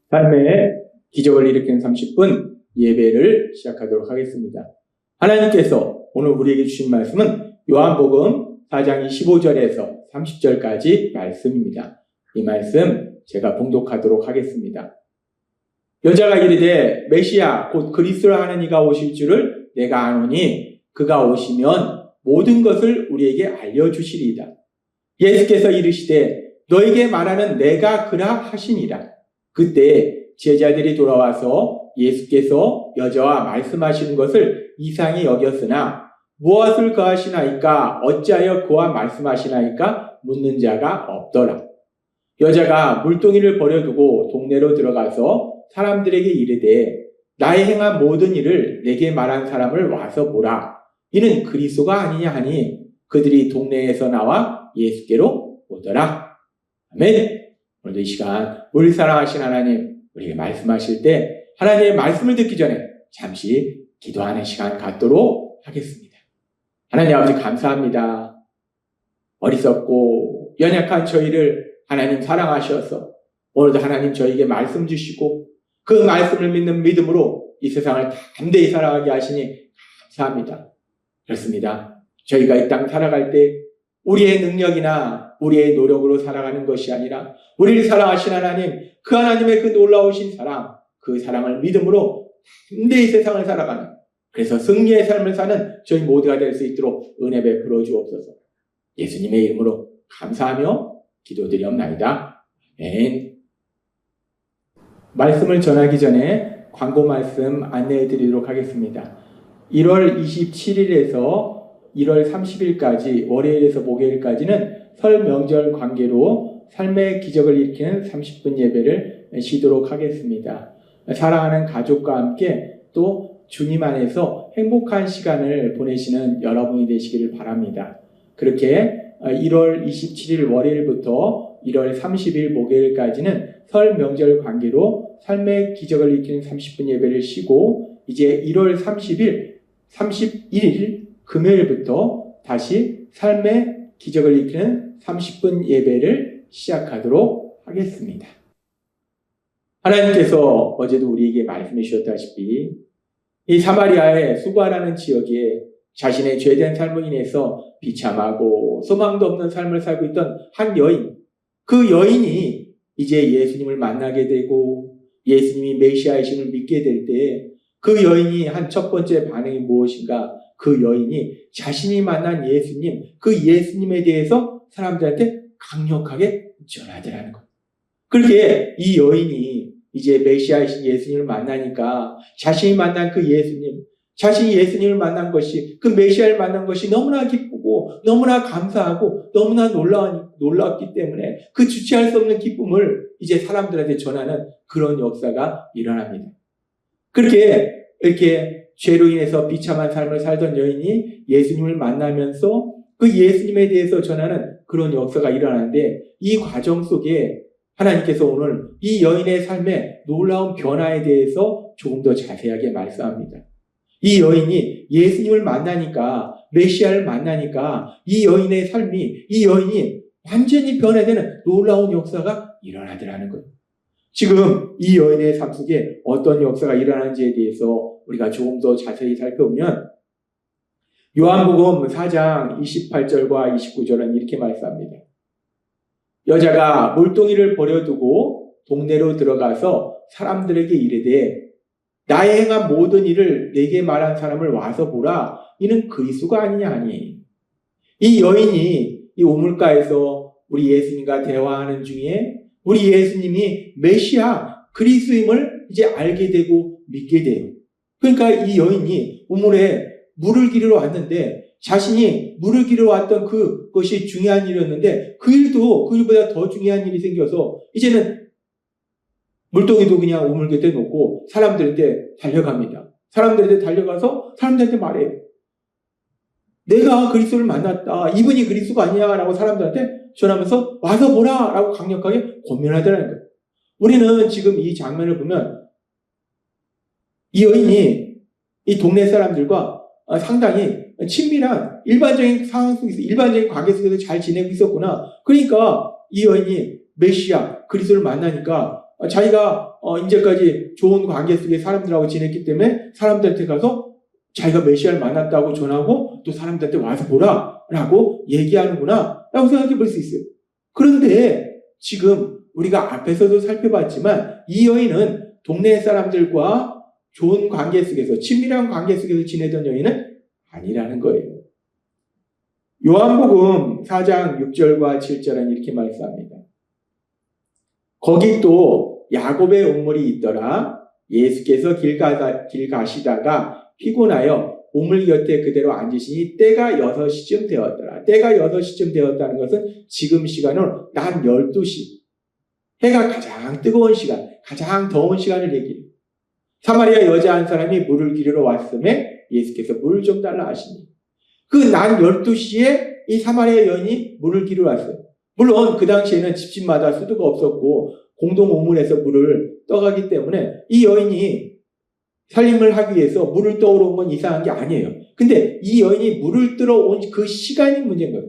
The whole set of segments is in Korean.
삶의 기적을 일으키는 30분 예배를 시작하도록 하겠습니다. 하나님께서 오늘 우리에게 주신 말씀은 요한복음 4장 25절에서 30절까지 말씀입니다. 이 말씀 제가 봉독하도록 하겠습니다. 여자가 이르되 메시아 곧 그리스도라 하는 이가 오실 줄을 내가 아노니 그가 오시면 모든 것을 우리에게 알려주시리이다. 예수께서 이르시되 너에게 말하는 내가 그라 하시니라. 그때 제자들이 돌아와서 예수께서 여자와 말씀하시는 것을 이상히 여겼으나 무엇을 그하시나이까 어찌하여 그와 말씀하시나이까 묻는 자가 없더라. 여자가 물동이를 버려두고 동네로 들어가서 사람들에게 이르되 나의 행한 모든 일을 내게 말한 사람을 와서 보라. 이는 그리스도가 아니냐 하니 그들이 동네에서 나와 예수께로 오더라. 아멘. 오늘도 이 시간 우리 사랑하신 하나님 우리에게 말씀하실 때 하나님의 말씀을 듣기 전에 잠시 기도하는 시간 갖도록 하겠습니다. 하나님 아버지 감사합니다. 어리석고 연약한 저희를 하나님 사랑하셔서 오늘도 하나님 저희에게 말씀 주시고 그 말씀을 믿는 믿음으로 이 세상을 담대히 살아가게 하시니 감사합니다. 그렇습니다. 저희가 이 땅 살아갈 때 우리의 능력이나 우리의 노력으로 살아가는 것이 아니라 우리를 사랑하신 하나님, 그 하나님의 그 놀라우신 사랑, 그 사랑을 믿음으로 담대히 세상을 살아가는, 그래서 승리의 삶을 사는 저희 모두가 될 수 있도록 은혜 베풀어 주옵소서. 예수님의 이름으로 감사하며 기도드리옵나이다. 아멘. 말씀을 전하기 전에 광고 말씀 안내해 드리도록 하겠습니다. 1월 27일에서 1월 30일까지 월요일에서 목요일까지는 설 명절 관계로 삶의 기적을 일으키는 30분 예배를 쉬도록 하겠습니다. 사랑하는 가족과 함께 또 주님 안에서 행복한 시간을 보내시는 여러분이 되시기를 바랍니다. 그렇게 1월 27일 월요일부터 1월 30일 목요일까지는 설 명절 관계로 삶의 기적을 일으키는 30분 예배를 쉬고 이제 1월 31일 금요일부터 다시 삶의 기적을 일으키는 30분 예배를 시작하도록 하겠습니다. 하나님께서 어제도 우리에게 말씀해 주셨다시피 이 사마리아의 수가라는 지역에 자신의 죄된 삶으로 인해서 비참하고 소망도 없는 삶을 살고 있던 한 여인, 그 여인이 이제 예수님을 만나게 되고 예수님이 메시아이심을 믿게 될 때 그 여인이 한 첫 번째 반응이 무엇인가? 그 여인이 자신이 만난 예수님, 그 예수님에 대해서 사람들한테 강력하게 전하더라는 것. 그렇게 이 여인이 이제 메시아이신 예수님을 만나니까 자신이 만난 그 예수님, 자신이 예수님을 만난 것이, 그 메시아를 만난 것이 너무나 기쁘고 너무나 감사하고 너무나 놀랍기 때문에 그 주체할 수 없는 기쁨을 이제 사람들한테 전하는 그런 역사가 일어납니다. 그렇게 이렇게 죄로 인해서 비참한 삶을 살던 여인이 예수님을 만나면서 그 예수님에 대해서 전하는 그런 역사가 일어나는데 이 과정 속에 하나님께서 오늘 이 여인의 삶의 놀라운 변화에 대해서 조금 더 자세하게 말씀합니다. 이 여인이 예수님을 만나니까, 메시아를 만나니까 이 여인의 삶이, 이 여인이 완전히 변화되는 놀라운 역사가 일어나더라는 거예요. 지금 이 여인의 삶 속에 어떤 역사가 일어나는지에 대해서 우리가 조금 더 자세히 살펴보면 요한복음 4장 28절과 29절은 이렇게 말씀합니다. 여자가 물동이를 버려두고 동네로 들어가서 사람들에게 이르되 나의 행한 모든 일을 내게 말한 사람을 와서 보라. 이는 그리스도가 아니냐 하니. 이 여인이 이 우물가에서 우리 예수님과 대화하는 중에 우리 예수님이 메시아 그리스도임을 이제 알게 되고 믿게 돼요. 그러니까 이 여인이 우물에 물을 기르러 왔는데 자신이 물을 기르러 왔던 그것이 중요한 일이었는데 그 일도 그 일보다 더 중요한 일이 생겨서 이제는 물동이도 그냥 우물 곁에 놓고 사람들한테 달려갑니다. 사람들한테 달려가서 사람들한테 말해요. 내가 그리스도를 만났다. 이분이 그리스도가 아니냐라고 사람들한테 전하면서 와서 보라 라고 강력하게 권면하더라는 거예요. 우리는 지금 이 장면을 보면 이 여인이 이 동네 사람들과 상당히 친밀한 일반적인 상황 속에서, 일반적인 관계 속에서 잘 지내고 있었구나. 그러니까 이 여인이 메시아 그리스도를 만나니까 자기가 이제까지 좋은 관계 속에 사람들하고 지냈기 때문에 사람들한테 가서 자기가 메시아를 만났다고 전하고 또 사람들한테 와서 보라 라고 얘기하는구나 라고 생각해 볼 수 있어요. 그런데 지금 우리가 앞에서도 살펴봤지만 이 여인은 동네 사람들과 좋은 관계 속에서 친밀한 관계 속에서 지내던 여인은 아니라는 거예요. 요한복음 4장 6절과 7절은 이렇게 말씀합니다. 거기 또 야곱의 우물이 있더라. 예수께서 길 가시다가 피곤하여 우물 곁에 그대로 앉으시니 때가 6시쯤 되었더라. 때가 6시쯤 되었다는 것은 지금 시간으로 낮 12시. 해가 가장 뜨거운 시간, 가장 더운 시간을 얘기해요. 사마리아 여자 한 사람이 물을 기르러 왔음에 예수께서 물 좀 달라 하시니 그 낮 12시에 이 사마리아 여인이 물을 기르러 왔어요. 물론 그 당시에는 집집마다 수도가 없었고 공동 우물에서 물을 떠가기 때문에 이 여인이 살림을 하기 위해서 물을 떠오러 온 건 이상한 게 아니에요. 근데 이 여인이 물을 뜨러 온 그 시간이 문제인 거예요.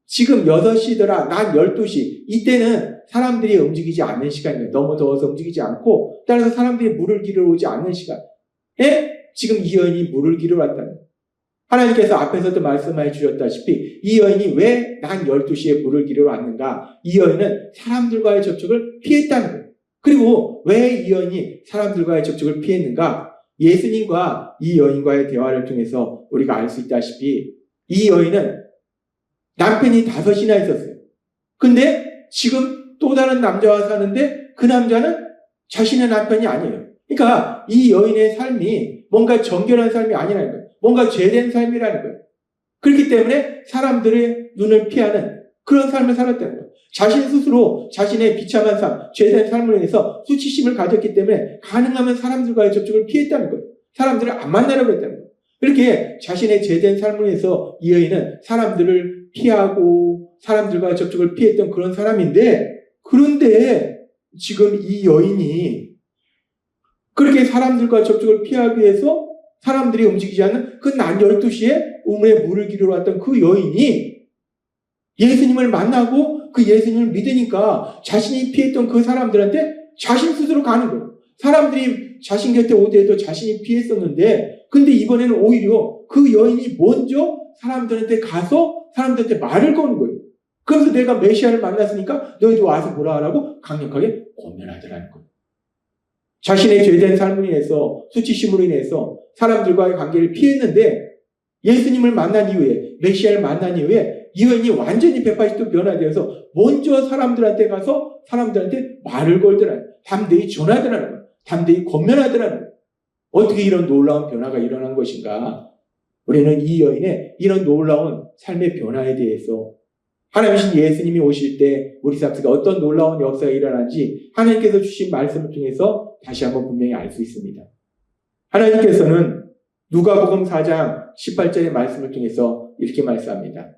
지금 6시더라, 낮 12시. 이때는 사람들이 움직이지 않는 시간이에요. 너무 더워서 움직이지 않고, 따라서 사람들이 물을 기르러 오지 않는 시간에 지금 이 여인이 물을 기르러 왔다는 거예요. 하나님께서 앞에서도 말씀해 주셨다시피 이 여인이 왜 낮 12시에 물을 기르러 왔는가? 이 여인은 사람들과의 접촉을 피했다는 거예요. 그리고 왜 이 여인이 사람들과의 접촉을 피했는가? 예수님과 이 여인과의 대화를 통해서 우리가 알 수 있다시피 이 여인은 남편이 5이나 있었어요. 근데 지금 또 다른 남자와 사는데 그 남자는 자신의 남편이 아니에요. 그러니까 이 여인의 삶이 뭔가 정결한 삶이 아니라는 거예요. 뭔가 죄된 삶이라는 거예요. 그렇기 때문에 사람들의 눈을 피하는 그런 삶을 살았다는 거예요. 자신 스스로 자신의 비참한 삶, 죄된 삶을 인해서 수치심을 가졌기 때문에 가능하면 사람들과의 접촉을 피했다는 거예요. 사람들을 안 만나려고 했다는 거예요. 이렇게 자신의 죄된 삶을 인해서 이 여인은 사람들을 피하고 사람들과 접촉을 피했던 그런 사람인데, 그런데 지금 이 여인이 그렇게 사람들과 접촉을 피하기 위해서 사람들이 움직이지 않는 그 낮 12시에 우물에 물을 기르러 왔던 그 여인이 예수님을 만나고 그 예수님을 믿으니까 자신이 피했던 그 사람들한테 자신 스스로 가는 거예요. 사람들이 자신 곁에 오더라도 자신이 피했었는데, 근데 이번에는 오히려 그 여인이 먼저 사람들한테 가서 사람들한테 말을 거는 거예요. 그래서 내가 메시아를 만났으니까 너희도 와서 보라 하라고 강력하게 권면하더라는 거예요. 자신의 죄된 삶으로 인해서, 수치심으로 인해서 사람들과의 관계를 피했는데 예수님을 만난 이후에, 메시아를 만난 이후에 이 여인이 완전히 180도 변화되어서 먼저 사람들한테 가서 사람들한테 말을 걸더라는 거예요. 담대히 전하더라는 거예요. 담대히 권면하더라는 거예요. 어떻게 이런 놀라운 변화가 일어난 것인가? 우리는 이 여인의 이런 놀라운 삶의 변화에 대해서 하나님이신 예수님이 오실 때 우리 삶 속에 어떤 놀라운 역사가 일어나는지 하나님께서 주신 말씀을 통해서 다시 한번 분명히 알 수 있습니다. 하나님께서는 누가복음 4장 18절의 말씀을 통해서 이렇게 말씀합니다.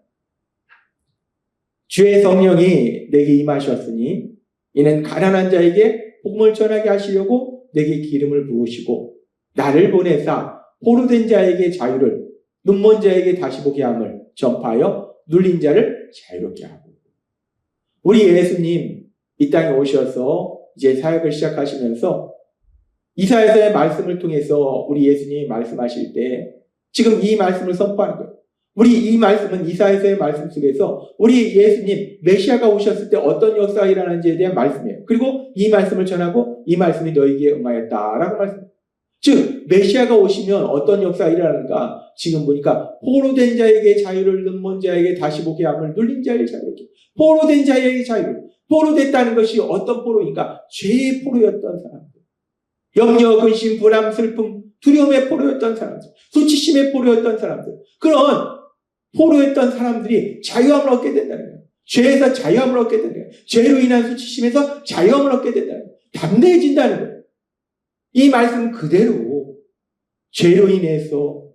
주의 성령이 내게 임하셨으니 이는 가난한 자에게 복음을 전하게 하시려고 내게 기름을 부으시고 나를 보내사 포로된 자에게 자유를, 눈먼 자에게 다시 보게 함을 전파하여 눌린 자를 자유롭게 하고. 우리 예수님 이 땅에 오셔서 이제 사역을 시작하시면서 이사야서의 말씀을 통해서 우리 예수님이 말씀하실 때 지금 이 말씀을 선포하는 거예요. 우리 이 말씀은 이사야서의 말씀 속에서 우리 예수님 메시아가 오셨을 때 어떤 역사가 일어나는지에 대한 말씀이에요. 그리고 이 말씀을 전하고 이 말씀이 너에게 응하였다라고 말씀해요. 즉 메시아가 오시면 어떤 역사가 일어나는가? 지금 보니까 포로된 자에게 자유를, 눈먼 자에게 다시 보게 함을, 눌린 자에게 자유롭게. 포로된 자에게 자유를. 포로됐다는 것이 어떤 포로인가? 죄의 포로였던 사람들. 염려, 근심, 불안, 슬픔, 두려움의 포로였던 사람들. 수치심의 포로였던 사람들. 그런 포로였던 사람들이 자유함을 얻게 된다는 거예요. 죄에서 자유함을 얻게 된다는 거예요. 죄로 인한 수치심에서 자유함을 얻게 된다는 거예요. 담대해진다는 거예요. 이 말씀 그대로 죄로 인해서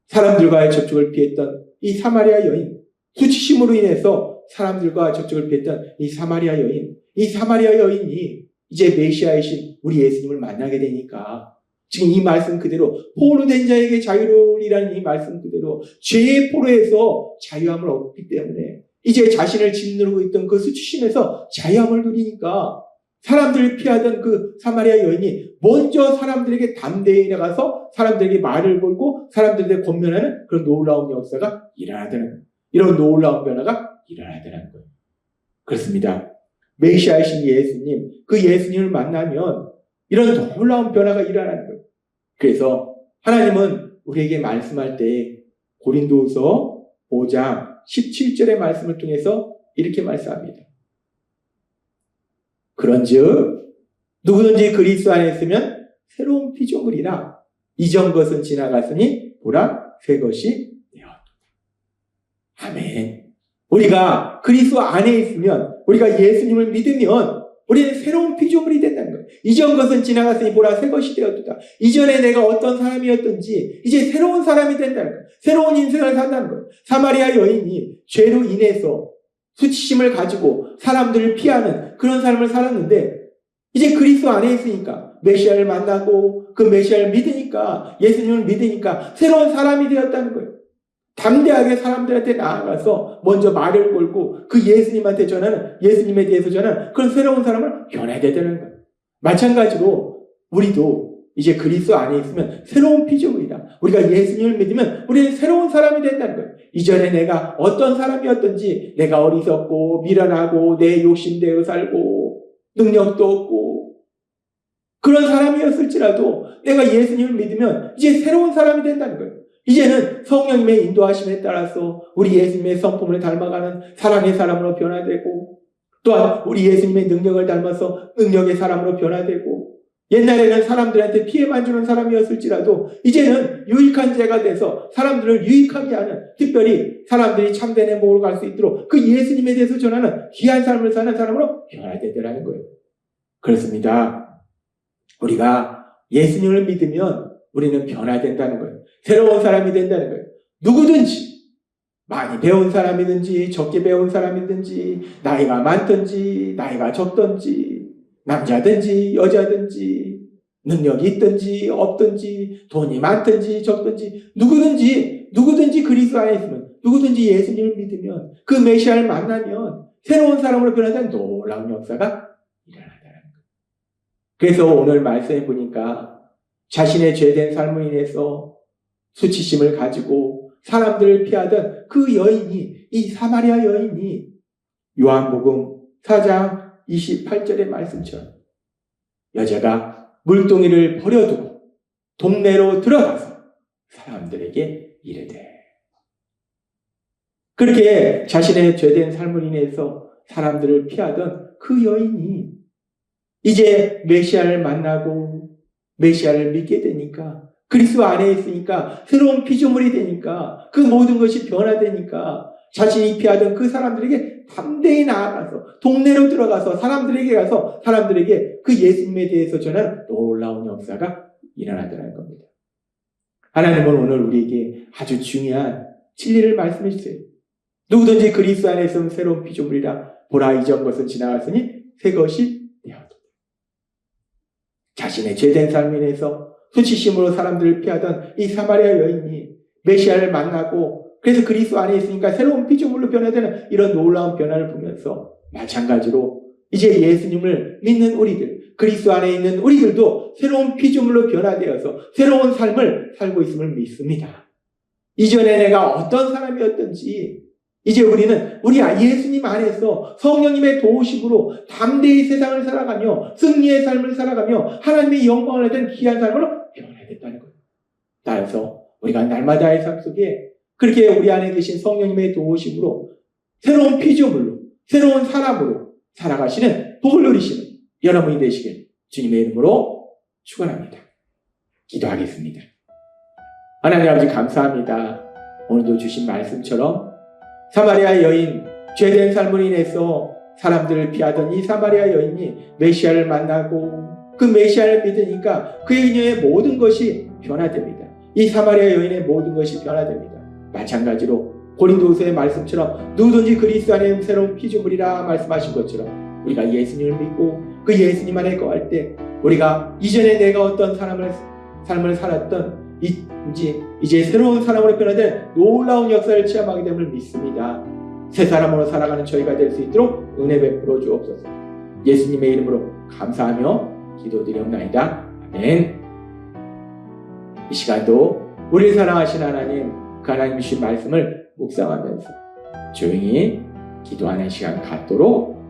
사람들과의 접촉을 피했던 이 사마리아 여인, 수치심으로 인해서 사람들과 접촉을 피했던 이 사마리아 여인이 이제 메시아이신 우리 예수님을 만나게 되니까 지금 이 말씀 그대로 포로된 자에게 자유를이라는 이 말씀 그대로 죄의 포로에서 자유함을 얻기 때문에 이제 자신을 짓누르고 있던 그 수치심에서 자유함을 누리니까 사람들을 피하던 그 사마리아 여인이 먼저 사람들에게 담대히 나가서 사람들에게 말을 걸고 사람들에게 권면하는 그런 놀라운 역사가 일어나더라는 거예요. 이런 놀라운 변화가 일어나더라는 거예요. 그렇습니다. 메시아이신 예수님, 그 예수님을 만나면 이런 놀라운 변화가 일어나는 거예요. 그래서 하나님은 우리에게 말씀할 때 고린도후서 5장 17절의 말씀을 통해서 이렇게 말씀합니다. 그런즉 누구든지 그리스도 안에 있으면 새로운 피조물이라 이전 것은 지나갔으니 보라 새 것이 되었도다. 아멘. 우리가 그리스도 안에 있으면, 우리가 예수님을 믿으면 우리는 새로운 피조물이 된다는 거예요. 이전 것은 지나갔으니 보라 새 것이 되었도다. 이전에 내가 어떤 사람이었던지 이제 새로운 사람이 된다는 거예요. 새로운 인생을 산다는 거예요. 사마리아 여인이 죄로 인해서 수치심을 가지고 사람들을 피하는 그런 삶을 살았는데 이제 그리스도 안에 있으니까 메시아를 만나고 그 메시아를 믿으니까, 예수님을 믿으니까 새로운 사람이 되었다는 거예요. 담대하게 사람들한테 나아가서 먼저 말을 걸고 그 예수님한테 전하는, 예수님에 대해서 전하는 그런 새로운 사람을 변하게 되는 거예요. 마찬가지로 우리도 이제 그리스도 안에 있으면 새로운 피조물이다. 우리가 예수님을 믿으면 우리는 새로운 사람이 된다는 거예요. 이전에 내가 어떤 사람이었던지, 내가 어리석고 미련하고 내 욕심대로 살고 능력도 없고 그런 사람이었을지라도 내가 예수님을 믿으면 이제 새로운 사람이 된다는 거예요. 이제는 성령님의 인도하심에 따라서 우리 예수님의 성품을 닮아가는 사랑의 사람으로 변화되고, 또한 우리 예수님의 능력을 닮아서 능력의 사람으로 변화되고, 옛날에는 사람들한테 피해만 주는 사람이었을지라도 이제는 유익한 자가 돼서 사람들을 유익하게 하는, 특별히 사람들이 참된 행복으로 갈 수 있도록 그 예수님에 대해서 전하는 귀한 삶을 사는 사람으로 변화되더라는 거예요. 그렇습니다. 우리가 예수님을 믿으면 우리는 변화된다는 거예요. 새로운 사람이 된다는 거예요. 누구든지, 많이 배운 사람이든지 적게 배운 사람이든지 나이가 많든지 나이가 적든지 남자든지 여자든지 능력이 있든지 없든지 돈이 많든지 적든지 누구든지 그리스도 안에 있으면, 누구든지 예수님을 믿으면, 그 메시아를 만나면 새로운 사람으로 변화된 놀라운 역사가 일어나더라는 거예요. 그래서 오늘 말씀해 보니까 자신의 죄된 삶으로 인해서 수치심을 가지고 사람들을 피하던 그 여인이, 이 사마리아 여인이 요한복음 4장 28절의 말씀처럼 여자가 물동이를 버려두고 동네로 들어가서 사람들에게 이르되, 그렇게 자신의 죄된 삶으로 인해서 사람들을 피하던 그 여인이 이제 메시아를 만나고 메시아를 믿게 되니까, 그리스도 안에 있으니까 새로운 피조물이 되니까, 그 모든 것이 변화되니까 자신이 피하던 그 사람들에게 담대히 나아가서 동네로 들어가서 사람들에게 가서 사람들에게 그 예수님에 대해서 전하는 놀라운 역사가 일어나더라는 겁니다. 하나님은 오늘 우리에게 아주 중요한 진리를 말씀해 주세요. 누구든지 그리스도 안에 있으면 새로운 피조물이라 보라 이전 것은 지나갔으니 새 것이 되었도다. 자신의 죄된 삶에 인해서 수치심으로 사람들을 피하던 이 사마리아 여인이 메시아를 만나고, 그래서 그리스도 안에 있으니까 새로운 피조물로 변화되는 이런 놀라운 변화를 보면서, 마찬가지로 이제 예수님을 믿는 우리들, 그리스도 안에 있는 우리들도 새로운 피조물로 변화되어서 새로운 삶을 살고 있음을 믿습니다. 이전에 내가 어떤 사람이었든지 이제 우리는 우리 예수님 안에서 성령님의 도우심으로 담대히 세상을 살아가며 승리의 삶을 살아가며 하나님의 영광을 얻은 귀한 삶으로 변화됐다는 거예요. 따라서 우리가 날마다의 삶 속에 그렇게 우리 안에 계신 성령님의 도우심으로 새로운 피조물로, 새로운 사람으로 살아가시는 복을 누리시는 여러분이 되시길 주님의 이름으로 축원합니다. 기도하겠습니다. 하나님 아버지 감사합니다. 오늘도 주신 말씀처럼 사마리아 여인, 죄된 삶으로 인해서 사람들을 피하던 이 사마리아 여인이 메시아를 만나고 그 메시아를 믿으니까 그의 모든 것이 변화됩니다. 이 사마리아 여인의 모든 것이 변화됩니다. 마찬가지로 고린도후서의 말씀처럼 누구든지 그리스도 안에 새로운 피조물이라 말씀하신 것처럼 우리가 예수님을 믿고 그 예수님 안에 거할 때 우리가 이전에 내가 어떤 삶을 살았던 이제 새로운 사람으로 변화된 놀라운 역사를 체험하게 됨을 믿습니다. 새 사람으로 살아가는 저희가 될 수 있도록 은혜 베풀어 주옵소서. 예수님의 이름으로 감사하며 기도드리옵나이다. 아멘. 이 시간도 우리 사랑하신 하나님, 그 하나님 주신 말씀을 묵상하면서 조용히 기도하는 시간 갖도록